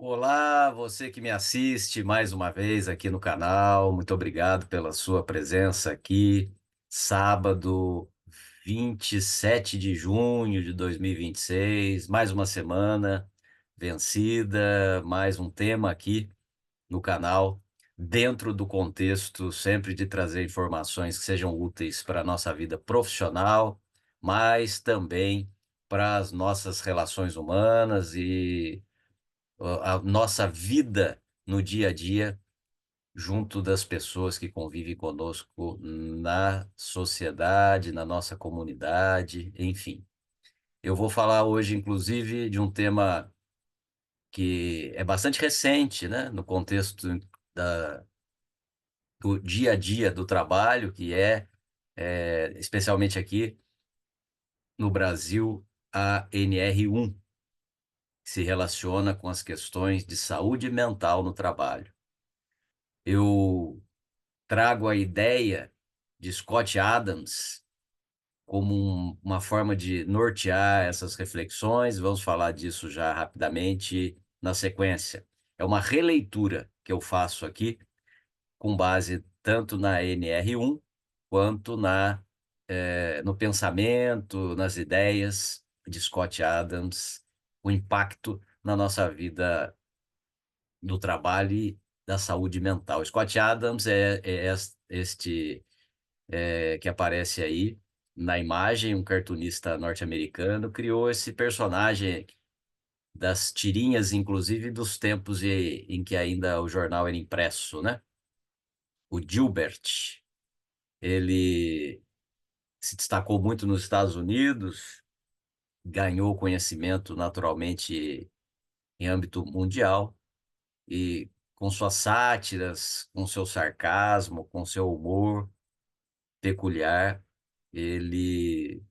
Olá, você que me assiste mais uma vez aqui no canal, muito obrigado pela sua presença aqui. Sábado, 27 de junho de 2026, mais uma semana vencida, mais um tema aqui no canal, dentro do contexto sempre de trazer informações que sejam úteis para a nossa vida profissional, mas também para as nossas relações humanas e a nossa vida no dia a dia, junto das pessoas que convivem conosco na sociedade, na nossa comunidade, enfim. Eu vou falar hoje, inclusive, de um tema que é bastante recente, né, no contexto da, do dia a dia do trabalho, que especialmente aqui no Brasil, a NR1, que se relaciona com as questões de saúde mental no trabalho. Eu trago a ideia de Scott Adams como uma forma de nortear essas reflexões. Vamos falar disso já rapidamente na sequência. É uma releitura que eu faço aqui, com base tanto na NR1 quanto no pensamento, nas ideias de Scott Adams, o impacto na nossa vida do trabalho e da saúde mental. Scott Adams é que aparece aí na imagem, um cartunista norte-americano, criou esse personagem das tirinhas, inclusive dos tempos em que ainda o jornal era impresso, né? O Gilbert. Ele se destacou muito nos Estados Unidos, ganhou conhecimento naturalmente em âmbito mundial e com suas sátiras, com seu sarcasmo, com seu humor peculiar, ele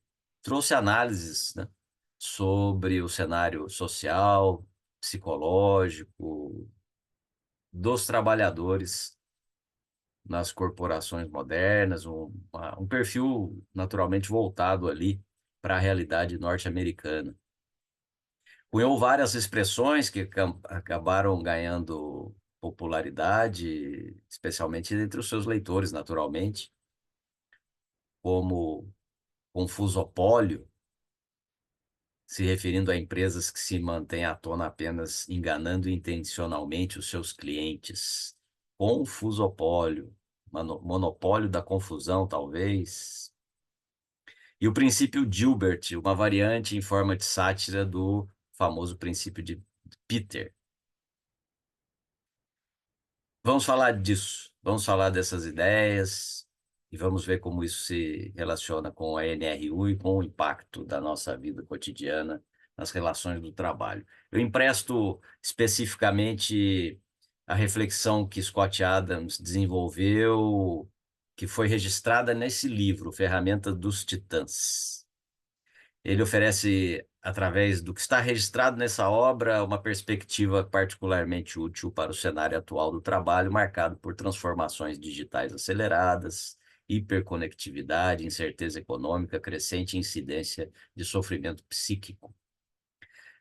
trouxe análises, né, sobre o cenário social, psicológico dos trabalhadores nas corporações modernas, um perfil naturalmente voltado ali para a realidade norte-americana. Cunhou várias expressões que acabaram ganhando popularidade, especialmente entre os seus leitores, naturalmente, como confusopólio, se referindo a empresas que se mantêm à tona apenas enganando intencionalmente os seus clientes. Confusopólio, monopólio da confusão, talvez. E o princípio Gilbert, uma variante em forma de sátira do famoso princípio de Peter. Vamos falar disso, vamos falar dessas ideias e vamos ver como isso se relaciona com a NRU e com o impacto da nossa vida cotidiana nas relações do trabalho. Eu empresto especificamente a reflexão que Scott Adams desenvolveu, que foi registrada nesse livro, Ferramenta dos Titãs. Ele oferece, através do que está registrado nessa obra, uma perspectiva particularmente útil para o cenário atual do trabalho, marcado por transformações digitais aceleradas, hiperconectividade, incerteza econômica, crescente incidência de sofrimento psíquico.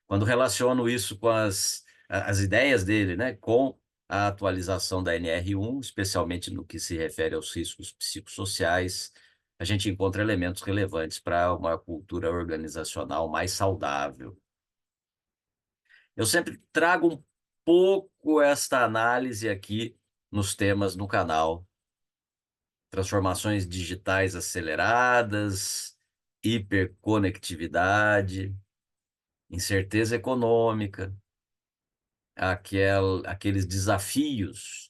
Quando relaciono isso com as ideias dele, né, com a atualização da NR1, especialmente no que se refere aos riscos psicossociais, a gente encontra elementos relevantes para uma cultura organizacional mais saudável. Eu sempre trago um pouco esta análise aqui nos temas no canal. Transformações digitais aceleradas, hiperconectividade, incerteza econômica, aqueles desafios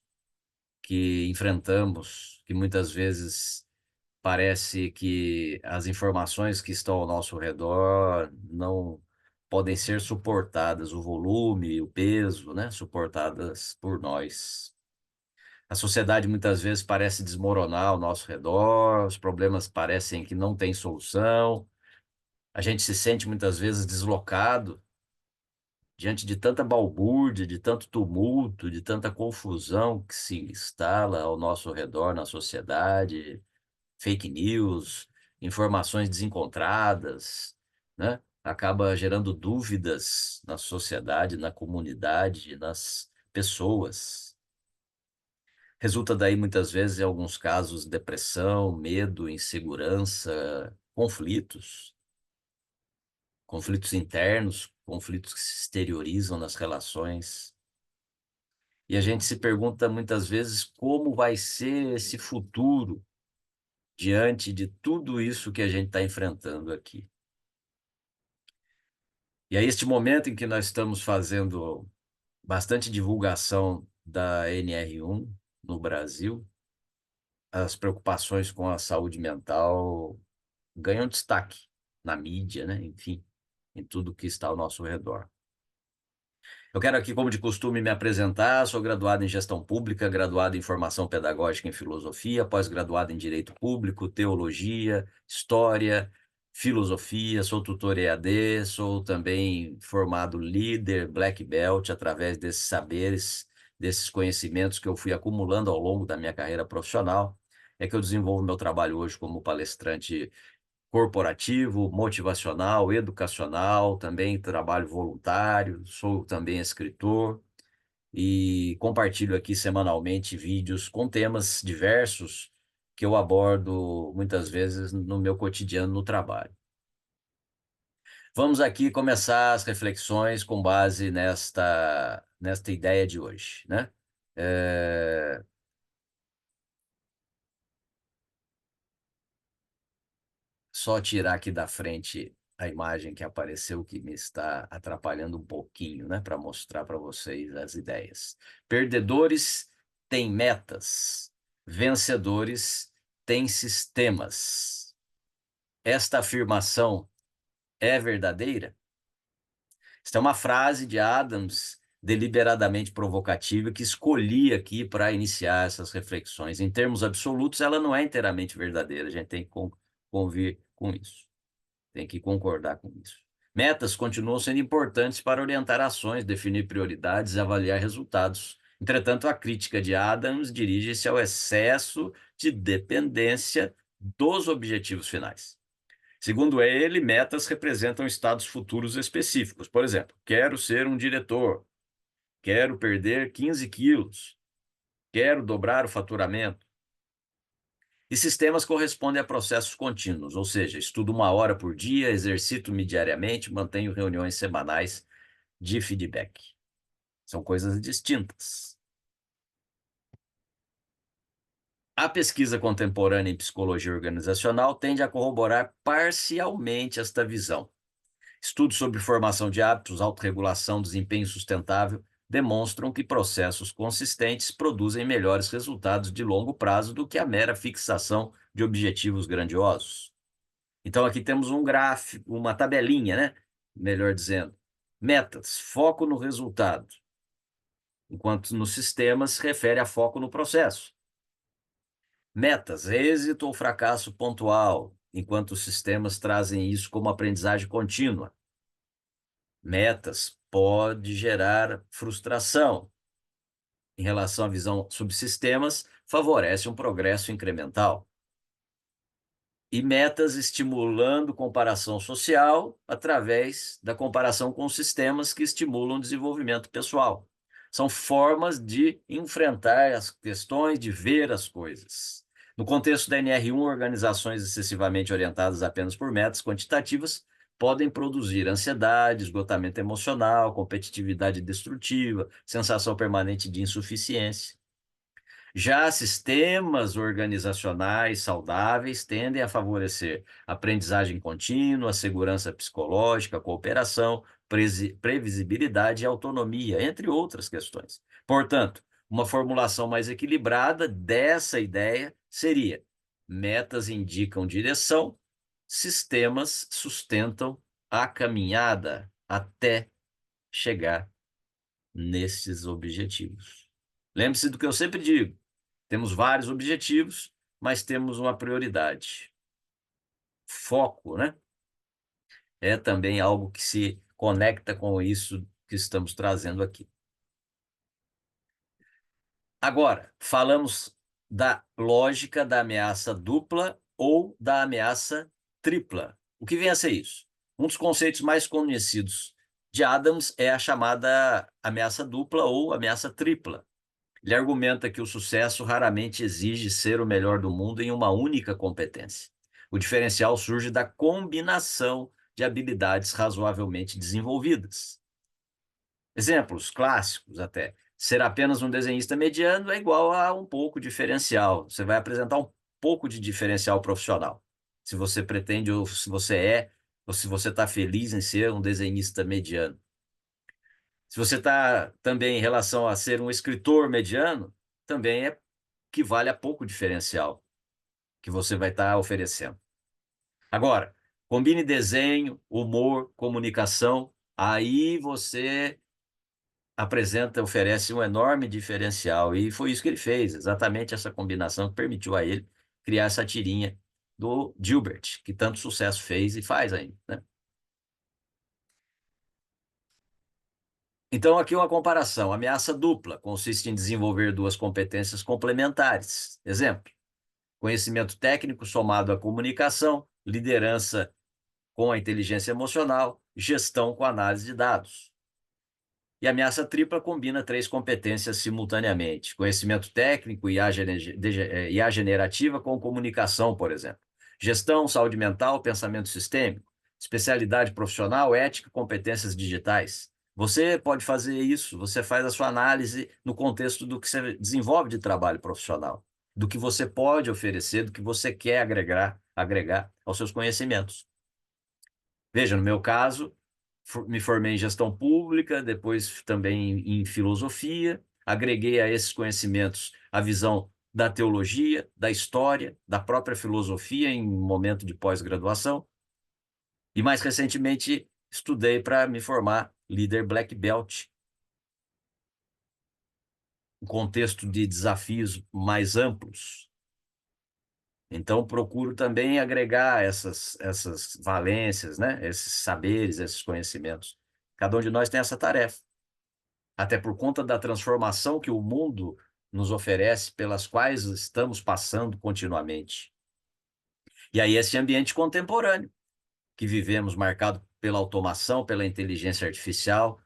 que enfrentamos, que muitas vezes parece que as informações que estão ao nosso redor não podem ser suportadas, o volume, o peso, né, suportadas por nós. A sociedade muitas vezes parece desmoronar ao nosso redor, os problemas parecem que não têm solução, a gente se sente muitas vezes deslocado diante de tanta balbúrdia, de tanto tumulto, de tanta confusão que se instala ao nosso redor na sociedade, fake news, informações desencontradas, né? acaba gerando dúvidas na sociedade, na comunidade, nas pessoas. Resulta daí, muitas vezes, em alguns casos, depressão, medo, insegurança, conflitos internos, conflitos que se exteriorizam nas relações. E a gente se pergunta muitas vezes como vai ser esse futuro diante de tudo isso que a gente está enfrentando aqui. E é este momento em que nós estamos fazendo bastante divulgação da NR1 no Brasil, as preocupações com a saúde mental ganham destaque na mídia, né? Enfim, em tudo que está ao nosso redor. Eu quero aqui, como de costume, me apresentar. Sou graduado em Gestão Pública, graduado em Formação Pedagógica em Filosofia, pós-graduado em Direito Público, Teologia, História, Filosofia, sou tutor EAD, sou também formado líder Black Belt através desses saberes, desses conhecimentos que eu fui acumulando ao longo da minha carreira profissional. É que eu desenvolvo meu trabalho hoje como palestrante corporativo, motivacional, educacional, também trabalho voluntário, sou também escritor e compartilho aqui semanalmente vídeos com temas diversos que eu abordo muitas vezes no meu cotidiano no trabalho. Vamos aqui começar as reflexões com base nesta ideia de hoje, né? É, Só tirar aqui da frente a imagem que apareceu que me está atrapalhando um pouquinho, né, para mostrar para vocês as ideias. Perdedores têm metas, vencedores têm sistemas. Esta afirmação é verdadeira? Esta é uma frase de Adams deliberadamente provocativa que escolhi aqui para iniciar essas reflexões. Em termos absolutos, ela não é inteiramente verdadeira, a gente tem que convir com isso. Tem que concordar com isso. Metas continuam sendo importantes para orientar ações, definir prioridades e avaliar resultados. Entretanto, a crítica de Adams dirige-se ao excesso de dependência dos objetivos finais. Segundo ele, metas representam estados futuros específicos. Por exemplo, quero ser um diretor, quero perder 15 quilos, quero dobrar o faturamento. E sistemas correspondem a processos contínuos, ou seja, estudo 1 hora por dia, exercito-me diariamente, mantenho reuniões semanais de feedback. São coisas distintas. A pesquisa contemporânea em psicologia organizacional tende a corroborar parcialmente esta visão. Estudos sobre formação de hábitos, autorregulação, desempenho sustentável demonstram que processos consistentes produzem melhores resultados de longo prazo do que a mera fixação de objetivos grandiosos. Então, aqui temos um gráfico, uma tabelinha, né? Melhor dizendo, metas, foco no resultado, enquanto no sistema se refere a foco no processo. Metas, êxito ou fracasso pontual, enquanto os sistemas trazem isso como aprendizagem contínua. Metas pode gerar frustração. Em relação à visão subsistemas, favorece um progresso incremental. E metas estimulando comparação social através da comparação com sistemas que estimulam o desenvolvimento pessoal. São formas de enfrentar as questões, de ver as coisas. No contexto da NR1, organizações excessivamente orientadas apenas por metas quantitativas podem produzir ansiedade, esgotamento emocional, competitividade destrutiva, sensação permanente de insuficiência. Já sistemas organizacionais saudáveis tendem a favorecer aprendizagem contínua, segurança psicológica, cooperação, previsibilidade e autonomia, entre outras questões. Portanto, uma formulação mais equilibrada dessa ideia seria: metas indicam direção, sistemas sustentam a caminhada até chegar nesses objetivos. Lembre-se do que eu sempre digo: temos vários objetivos, mas temos uma prioridade. Foco, né? É também algo que se conecta com isso que estamos trazendo aqui. Agora, falamos da lógica da ameaça dupla ou da ameaça tripla. O que vem a ser isso? Um dos conceitos mais conhecidos de Adams é a chamada ameaça dupla ou ameaça tripla. Ele argumenta que o sucesso raramente exige ser o melhor do mundo em uma única competência. O diferencial surge da combinação de habilidades razoavelmente desenvolvidas. Exemplos clássicos até. Ser apenas um desenhista mediano é igual a um pouco diferencial. Você vai apresentar um pouco de diferencial profissional. Se você pretende, ou se você é, ou se você está feliz em ser um desenhista mediano. Se você está também em relação a ser um escritor mediano, também equivale a pouco diferencial que você vai estar oferecendo. Agora, combine desenho, humor, comunicação, aí você apresenta, oferece um enorme diferencial. E foi isso que ele fez, exatamente essa combinação que permitiu a ele criar essa tirinha do Gilbert, que tanto sucesso fez e faz ainda, né? Então, aqui uma comparação. Ameaça dupla consiste em desenvolver duas competências complementares. Exemplo: conhecimento técnico somado à comunicação, liderança com a inteligência emocional, gestão com análise de dados. E a ameaça tripla combina três competências simultaneamente: conhecimento técnico e IA generativa com comunicação, por exemplo. Gestão, saúde mental, pensamento sistêmico. Especialidade profissional, ética, competências digitais. Você pode fazer isso, você faz a sua análise no contexto do que você desenvolve de trabalho profissional, do que você pode oferecer, do que você quer agregar aos seus conhecimentos. Veja, no meu caso, me formei em gestão pública, depois também em filosofia, agreguei a esses conhecimentos a visão da teologia, da história, da própria filosofia em um momento de pós-graduação, e mais recentemente estudei para me formar líder Black Belt, um contexto de desafios mais amplos. Então, procuro também agregar essas valências, né? Esses saberes, esses conhecimentos. Cada um de nós tem essa tarefa. Até por conta da transformação que o mundo nos oferece, pelas quais estamos passando continuamente. E aí, esse ambiente contemporâneo que vivemos, marcado pela automação, pela inteligência artificial,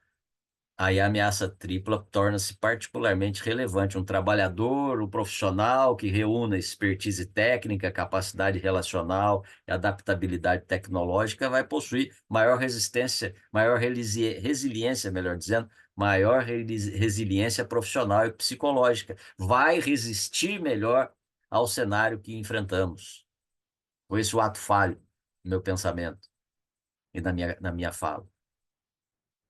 aí a ameaça tripla torna-se particularmente relevante. Um trabalhador, um profissional que reúna expertise técnica, capacidade relacional e adaptabilidade tecnológica vai possuir maior resistência, maior resiliência, melhor dizendo, maior resiliência profissional e psicológica. Vai resistir melhor ao cenário que enfrentamos. Foi esse o ato falho no meu pensamento e na minha fala.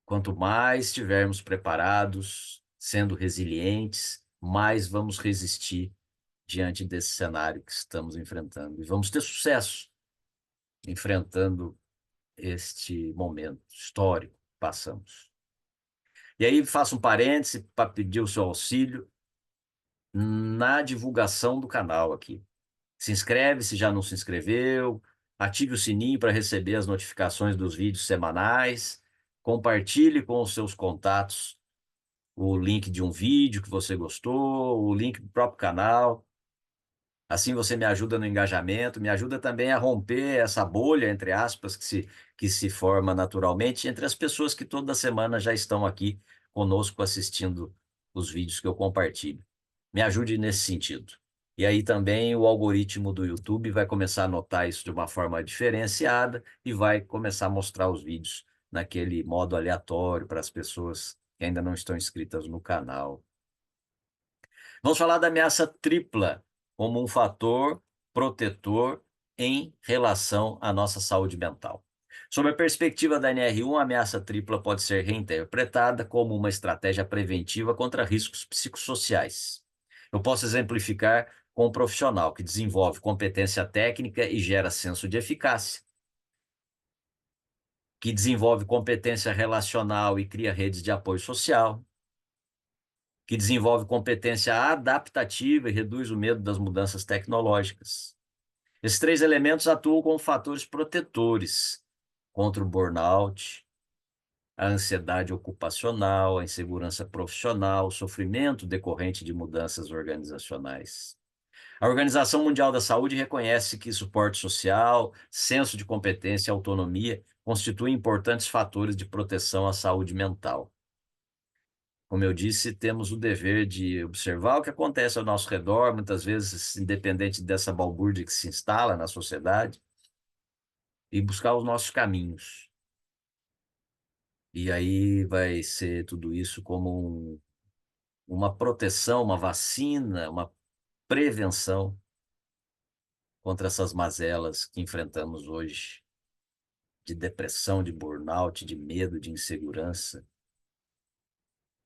Quanto mais estivermos preparados, sendo resilientes, mais vamos resistir diante desse cenário que estamos enfrentando. E vamos ter sucesso enfrentando este momento histórico que passamos. E aí faço um parêntese para pedir o seu auxílio na divulgação do canal aqui. Se inscreve se já não se inscreveu, ative o sininho para receber as notificações dos vídeos semanais, compartilhe com os seus contatos o link de um vídeo que você gostou, o link do próprio canal. Assim você me ajuda no engajamento, me ajuda também a romper essa bolha, entre aspas, que se forma naturalmente entre as pessoas que toda semana já estão aqui conosco assistindo os vídeos que eu compartilho. Me ajude nesse sentido. E aí também o algoritmo do YouTube vai começar a notar isso de uma forma diferenciada e vai começar a mostrar os vídeos naquele modo aleatório para as pessoas que ainda não estão inscritas no canal. Vamos falar da ameaça tripla como um fator protetor em relação à nossa saúde mental. Sob a perspectiva da NR1, a ameaça tripla pode ser reinterpretada como uma estratégia preventiva contra riscos psicossociais. Eu posso exemplificar com um profissional que desenvolve competência técnica e gera senso de eficácia, que desenvolve competência relacional e cria redes de apoio social, que desenvolve competência adaptativa e reduz o medo das mudanças tecnológicas. Esses três elementos atuam como fatores protetores contra o burnout, a ansiedade ocupacional, a insegurança profissional, o sofrimento decorrente de mudanças organizacionais. A Organização Mundial da Saúde reconhece que suporte social, senso de competência e autonomia constituem importantes fatores de proteção à saúde mental. Como eu disse, temos o dever de observar o que acontece ao nosso redor, muitas vezes independente dessa balbúrdia que se instala na sociedade, e buscar os nossos caminhos. E aí vai ser tudo isso como uma proteção, uma vacina, uma prevenção contra essas mazelas que enfrentamos hoje, de depressão, de burnout, de medo, de insegurança.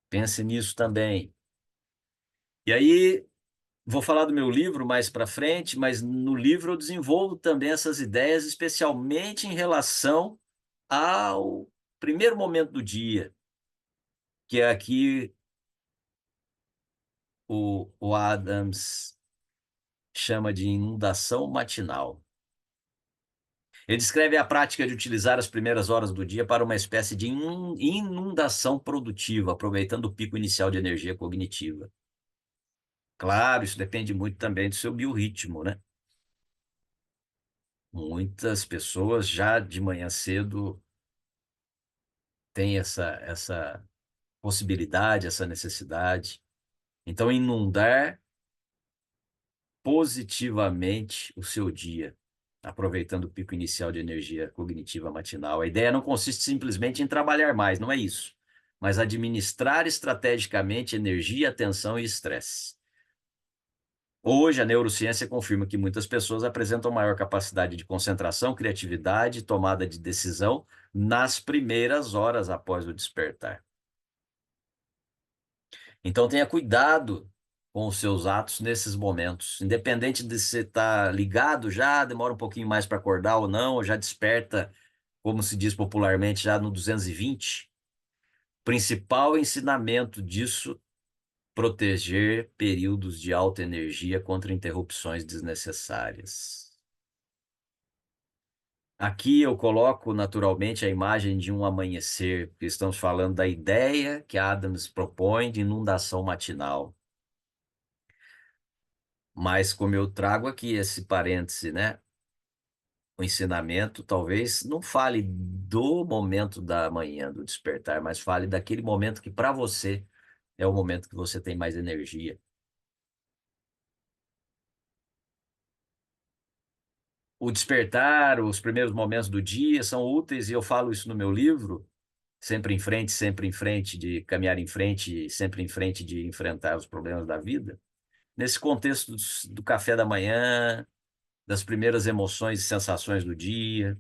Pense nisso também. E aí, vou falar do meu livro mais para frente, mas no livro eu desenvolvo também essas ideias, especialmente em relação ao primeiro momento do dia, que é aqui o Adams chama de inundação matinal. Ele descreve a prática de utilizar as primeiras horas do dia para uma espécie de inundação produtiva, aproveitando o pico inicial de energia cognitiva. Claro, isso depende muito também do seu biorritmo, né? Muitas pessoas já de manhã cedo têm essa possibilidade, essa necessidade. Então, inundar positivamente o seu dia, aproveitando o pico inicial de energia cognitiva matinal. A ideia não consiste simplesmente em trabalhar mais, não é isso, mas administrar estrategicamente energia, atenção e estresse. Hoje, a neurociência confirma que muitas pessoas apresentam maior capacidade de concentração, criatividade e tomada de decisão nas primeiras horas após o despertar. Então, tenha cuidado com os seus atos nesses momentos. Independente de você estar ligado já, demora um pouquinho mais para acordar ou não, ou já desperta, como se diz popularmente, já no 220. Principal ensinamento disso, proteger períodos de alta energia contra interrupções desnecessárias. Aqui eu coloco naturalmente a imagem de um amanhecer, porque estamos falando da ideia que Adams propõe de inundação matinal. Mas como eu trago aqui esse parêntese, né? O ensinamento talvez não fale do momento da manhã, do despertar, mas fale daquele momento que para você é o momento que você tem mais energia. O despertar, os primeiros momentos do dia são úteis, e eu falo isso no meu livro, sempre em frente, de caminhar em frente, sempre em frente de enfrentar os problemas da vida. Nesse contexto do café da manhã, das primeiras emoções e sensações do dia,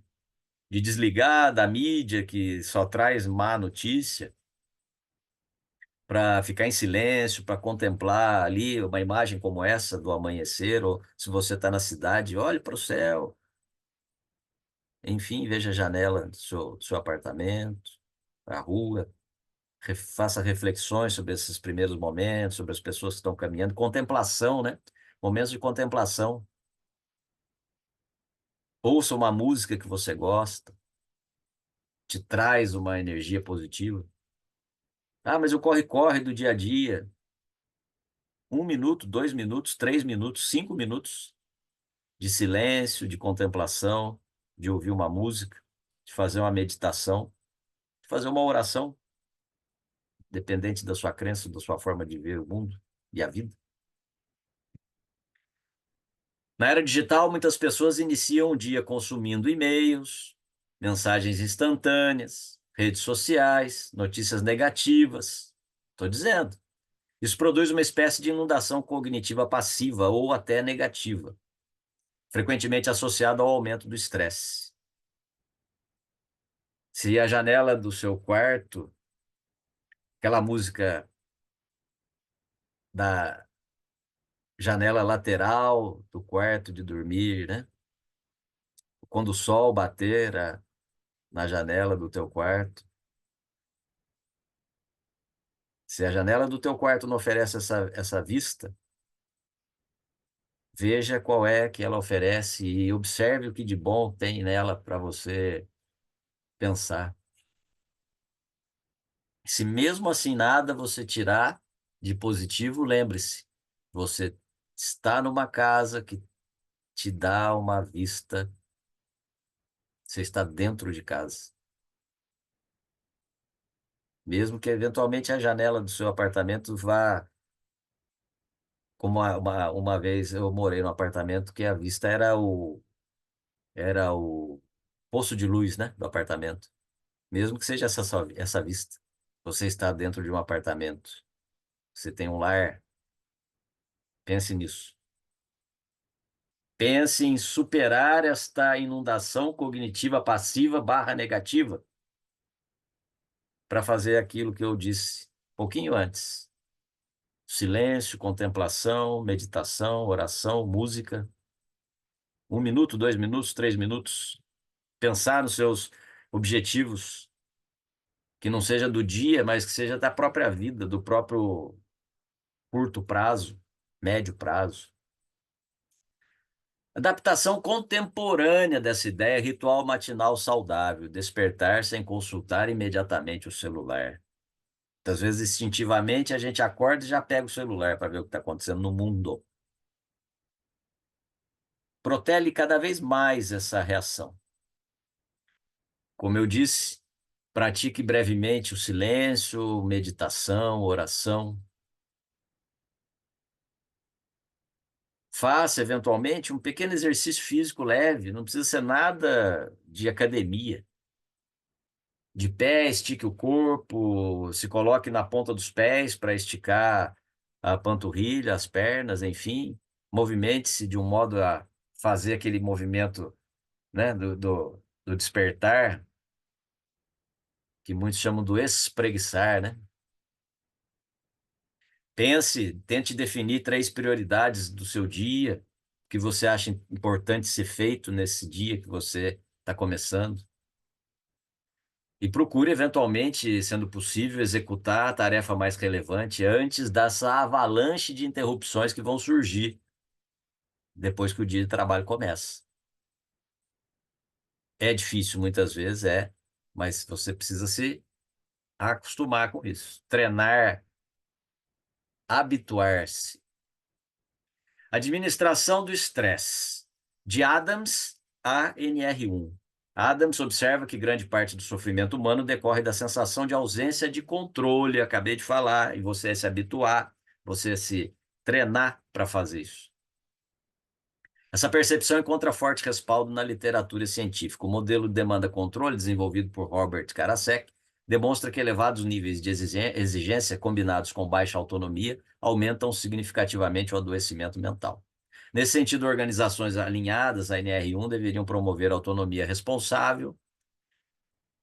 de desligar da mídia que só traz má notícia, para ficar em silêncio, para contemplar ali uma imagem como essa do amanhecer, ou se você está na cidade, olhe para o céu, enfim, veja a janela do seu apartamento, a rua, faça reflexões sobre esses primeiros momentos, sobre as pessoas que estão caminhando, contemplação, né? Momentos de contemplação. Ouça uma música que você gosta, te traz uma energia positiva. Ah, mas o corre-corre do dia a dia. 1 minuto, 2 minutos, 3 minutos, 5 minutos de silêncio, de contemplação, de ouvir uma música, de fazer uma meditação, de fazer uma oração, dependente da sua crença, da sua forma de ver o mundo e a vida. Na era digital, muitas pessoas iniciam o dia consumindo e-mails, mensagens instantâneas, redes sociais, notícias negativas. Estou dizendo. Isso produz uma espécie de inundação cognitiva passiva ou até negativa, frequentemente associado ao aumento do estresse. Se a janela do seu quarto, aquela música da janela lateral do quarto de dormir, né? Quando o sol bater na janela do teu quarto, se a janela do teu quarto não oferece essa vista, veja qual é que ela oferece e observe o que de bom tem nela para você pensar. Se mesmo assim nada você tirar de positivo, lembre-se, você está numa casa que te dá uma vista Você está dentro de casa. Mesmo que eventualmente a janela do seu apartamento vá. Como uma vez eu morei num apartamento que a vista era o poço de luz, né, do apartamento. Mesmo que seja essa vista. Você está dentro de um apartamento. Você tem um lar. Pense nisso. Pense em superar esta inundação cognitiva passiva barra negativa para fazer aquilo que eu disse pouquinho antes. Silêncio, contemplação, meditação, oração, música. 1 minuto, 2 minutos, 3 minutos. Pensar nos seus objetivos, que não seja do dia, mas que seja da própria vida, do próprio curto prazo, médio prazo. Adaptação contemporânea dessa ideia, ritual matinal saudável, despertar sem consultar imediatamente o celular. Às vezes, instintivamente, a gente acorda e já pega o celular para ver o que está acontecendo no mundo. Protele cada vez mais essa reação. Como eu disse, pratique brevemente o silêncio, meditação, oração. Faça, eventualmente, um pequeno exercício físico leve, não precisa ser nada de academia. De pé, estique o corpo, se coloque na ponta dos pés para esticar a panturrilha, as pernas, enfim. Movimente-se de um modo a fazer aquele movimento, né, do despertar, que muitos chamam do espreguiçar, né? Pense, tente definir 3 prioridades do seu dia que você acha importante ser feito nesse dia que você está começando. E procure, eventualmente, sendo possível, executar a tarefa mais relevante antes dessa avalanche de interrupções que vão surgir depois que o dia de trabalho começa. É difícil muitas vezes, mas você precisa se acostumar com isso. Treinar, habituar-se. Administração do estresse. De Adams a NR1. Adams observa que grande parte do sofrimento humano decorre da sensação de ausência de controle, acabei de falar, e você se habituar, você se treinar para fazer isso. Essa percepção encontra forte respaldo na literatura científica. O modelo de demanda-controle, desenvolvido por Robert Karasek, demonstra que elevados níveis de exigência combinados com baixa autonomia aumentam significativamente o adoecimento mental. Nesse sentido, organizações alinhadas à NR1 deveriam promover autonomia responsável,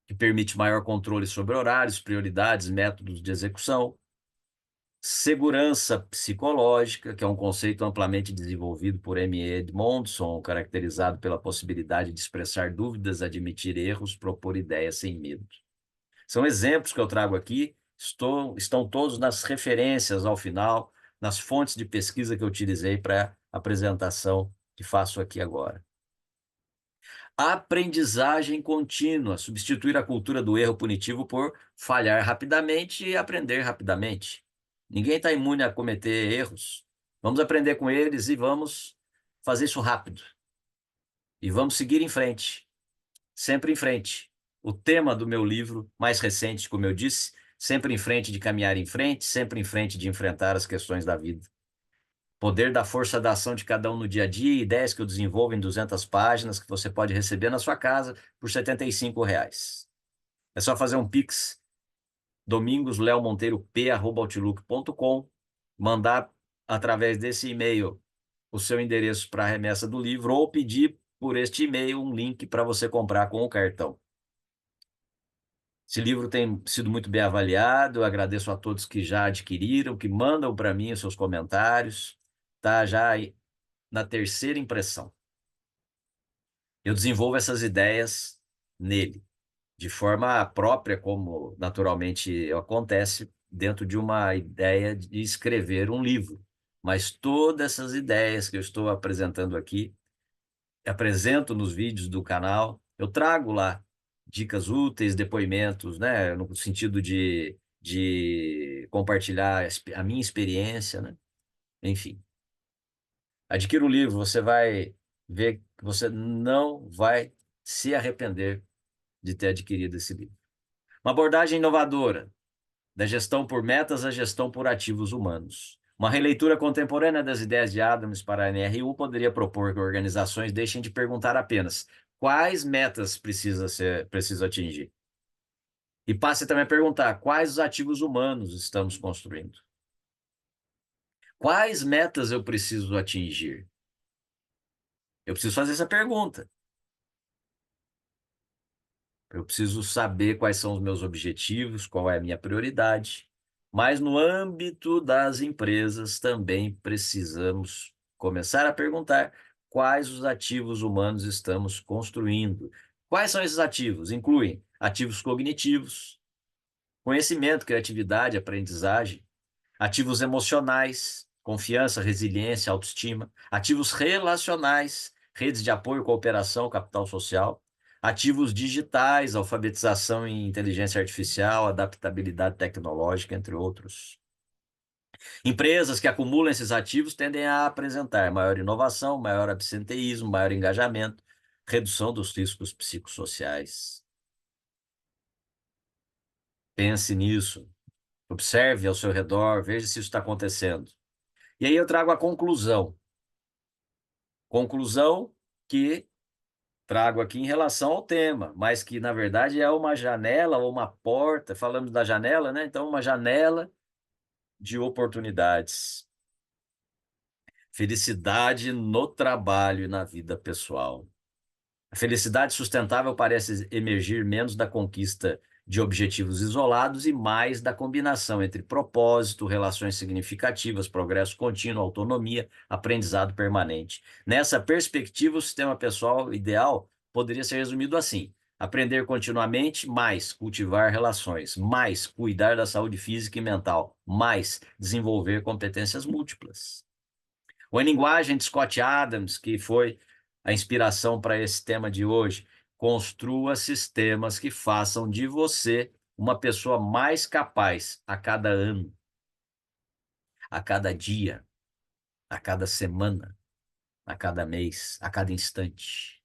que permite maior controle sobre horários, prioridades, métodos de execução, segurança psicológica, que é um conceito amplamente desenvolvido por M. Edmondson, caracterizado pela possibilidade de expressar dúvidas, admitir erros, propor ideias sem medo. São exemplos que eu trago aqui, estão todos nas referências ao final, nas fontes de pesquisa que eu utilizei para a apresentação que faço aqui agora. Aprendizagem contínua, substituir a cultura do erro punitivo por falhar rapidamente e aprender rapidamente. Ninguém está imune a cometer erros. Vamos aprender com eles e vamos fazer isso rápido. E vamos seguir em frente, sempre em frente. O tema do meu livro mais recente, como eu disse, sempre em frente de caminhar em frente, sempre em frente de enfrentar as questões da vida. Poder da força da ação de cada um no dia a dia, ideias que eu desenvolvo em 200 páginas que você pode receber na sua casa por R$ 75. É só fazer um Pix, domingosleomonteirop@outlook.com, mandar através desse e-mail o seu endereço para a remessa do livro ou pedir por este e-mail um link para você comprar com o cartão. Esse livro tem sido muito bem avaliado, eu agradeço a todos que já adquiriram, que mandam para mim os seus comentários, tá já na terceira impressão. Eu desenvolvo essas ideias nele, de forma própria, como naturalmente acontece dentro de uma ideia de escrever um livro. Mas todas essas ideias que eu estou apresentando aqui, apresento nos vídeos do canal, eu trago lá dicas úteis, depoimentos, né, no sentido de compartilhar a minha experiência, né? Enfim. Adquira o livro, você vai ver que você não vai se arrepender de ter adquirido esse livro. Uma abordagem inovadora, da gestão por metas à gestão por ativos humanos. Uma releitura contemporânea das ideias de Adams para a NRU poderia propor que organizações deixem de perguntar apenas quais metas preciso atingir, e passe também a perguntar quais os ativos humanos estamos construindo. Quais metas eu preciso atingir? Eu preciso fazer essa pergunta. Eu preciso saber quais são os meus objetivos, qual é a minha prioridade. Mas no âmbito das empresas também precisamos começar a perguntar quais os ativos humanos estamos construindo. Quais são esses ativos? Incluem ativos cognitivos, conhecimento, criatividade, aprendizagem, ativos emocionais, confiança, resiliência, autoestima, ativos relacionais, redes de apoio, cooperação, capital social, ativos digitais, alfabetização em inteligência artificial, adaptabilidade tecnológica, entre outros. Empresas que acumulam esses ativos tendem a apresentar maior inovação, maior absenteísmo, maior engajamento, redução dos riscos psicossociais. Pense nisso. Observe ao seu redor, veja se isso está acontecendo. E aí eu trago a conclusão. Conclusão que trago aqui em relação ao tema, mas que na verdade é uma janela ou uma porta, falamos da janela, né? Então, uma janela de oportunidades. Felicidade no trabalho e na vida pessoal. A felicidade sustentável parece emergir menos da conquista de objetivos isolados e mais da combinação entre propósito, relações significativas, progresso contínuo, autonomia, aprendizado permanente. Nessa perspectiva, o sistema pessoal ideal poderia ser resumido assim: aprender continuamente, mais cultivar relações, mais cuidar da saúde física e mental, mais desenvolver competências múltiplas. Ou em linguagem de Scott Adams, que foi a inspiração para esse tema de hoje, construa sistemas que façam de você uma pessoa mais capaz a cada ano, a cada dia, a cada semana, a cada mês, a cada instante.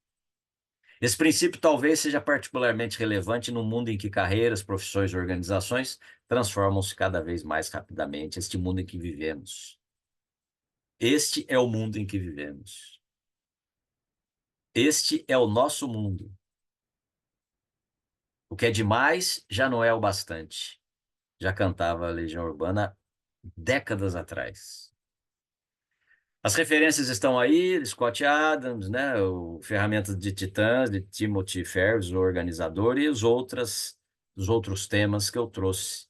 Esse princípio talvez seja particularmente relevante no mundo em que carreiras, profissões e organizações transformam-se cada vez mais rapidamente, este mundo em que vivemos. Este é o mundo em que vivemos. Este é o nosso mundo. O que é demais já não é o bastante. Já cantava a Legião Urbana décadas atrás. As referências estão aí, Scott Adams, né, o Ferramentas de Titãs, de Timothy Ferriss, o organizador, e os outros temas que eu trouxe,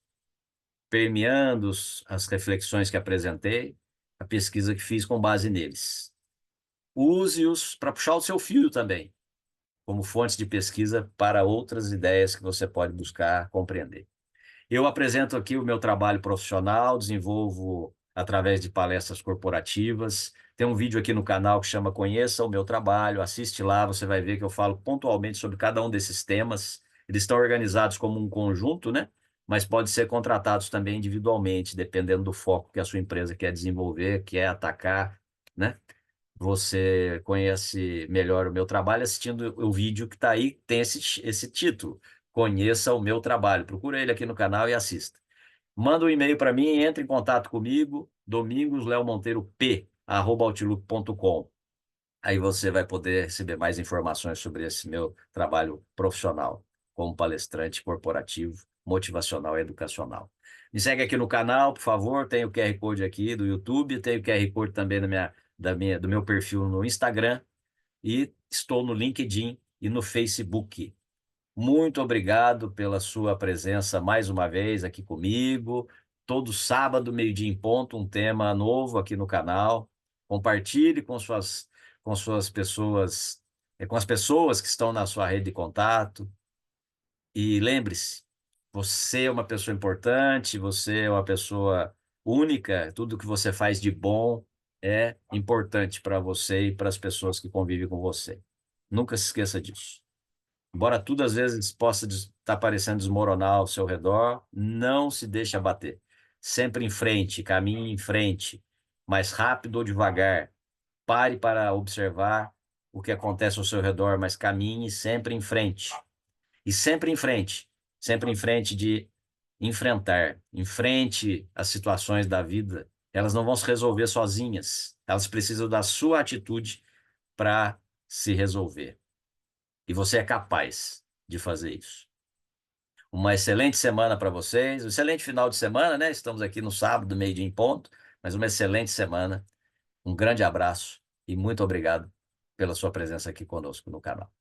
permeando as reflexões que apresentei, a pesquisa que fiz com base neles. Use-os para puxar o seu fio também, como fontes de pesquisa para outras ideias que você pode buscar compreender. Eu apresento aqui o meu trabalho profissional, desenvolvo através de palestras corporativas. Tem um vídeo aqui no canal que chama Conheça o Meu Trabalho. Assiste lá, você vai ver que eu falo pontualmente sobre cada um desses temas. Eles estão organizados como um conjunto, né? Mas pode ser contratados também individualmente, dependendo do foco que a sua empresa quer desenvolver, quer atacar, né? Você conhece melhor o meu trabalho assistindo o vídeo que está aí, tem esse título. Conheça o meu trabalho. Procura ele aqui no canal e assista. Manda um e-mail para mim, entre em contato comigo, domingosleomonteirop@outlook.com. Aí você vai poder receber mais informações sobre esse meu trabalho profissional como palestrante corporativo, motivacional e educacional. Me segue aqui no canal, por favor. Tem o QR Code aqui do YouTube, tem o QR Code também do meu perfil no Instagram e estou no LinkedIn e no Facebook. Muito obrigado pela sua presença mais uma vez aqui comigo. Todo sábado, meio-dia em ponto, um tema novo aqui no canal. Compartilhe com suas pessoas, com as pessoas que estão na sua rede de contato. E lembre-se, você é uma pessoa importante, você é uma pessoa única, tudo que você faz de bom é importante para você e para as pessoas que convivem com você. Nunca se esqueça disso. Embora tudo às vezes possa estar parecendo desmoronar ao seu redor, não se deixe abater. Sempre em frente, caminhe em frente, mais rápido ou devagar. Pare para observar o que acontece ao seu redor, mas caminhe sempre em frente. E sempre em frente de enfrentar, enfrente as situações da vida. Elas não vão se resolver sozinhas. Elas precisam da sua atitude para se resolver. E você é capaz de fazer isso. Uma excelente semana para vocês, um excelente final de semana, né? Estamos aqui no sábado, meio-dia em ponto, mas uma excelente semana. Um grande abraço e muito obrigado pela sua presença aqui conosco no canal.